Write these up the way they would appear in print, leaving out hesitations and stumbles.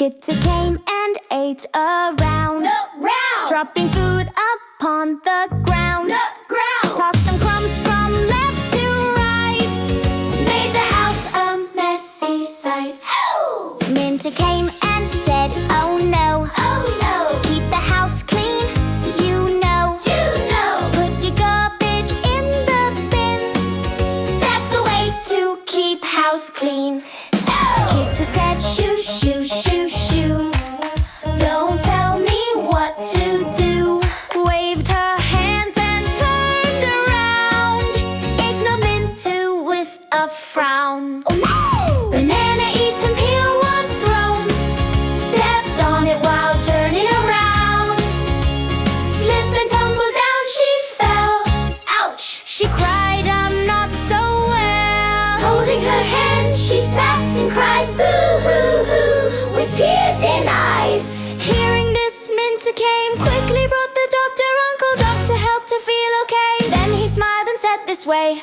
Kittu came and ate around, dropping food upon the ground. Tossed some crumbs from left to right, made the house a messy sight. Mintu came and said, oh no, keep the house clean, you know. Put your garbage in the bin, that's the way to keep house clean. Kittu said, shoo, shoo, shoo, shoo, don't tell me what to do. Waved her hands and turned around, ignored Mintu with a frown. Oh no! Banana eats and peel was thrown, stepped on it while turning around. Slip and tumble down she fell, ouch! She cried, I'm not so well. Holding her hand she sat and cried, boo-hoo-hoo, with tears in eyes. Hearing this, Mintu came, quickly brought the doctor. Uncle Doctor helped her feel okay. Then he smiled and said this way,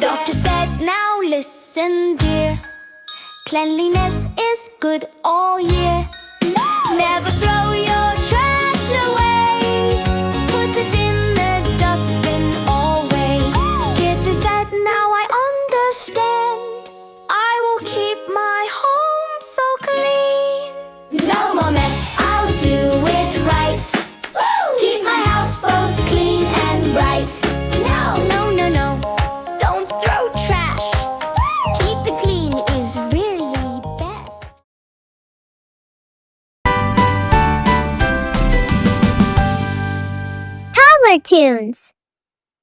Doctor said, now listen dear, cleanliness is good all year. Never throw your trash away, put it in the dustbin always. Kittu said, now I understand, I will keep my home so clean. No more mess, I'll do it right. Keep my house both clean and bright. No, don't throw trash. Keep it clean is really best. Toddler tunes.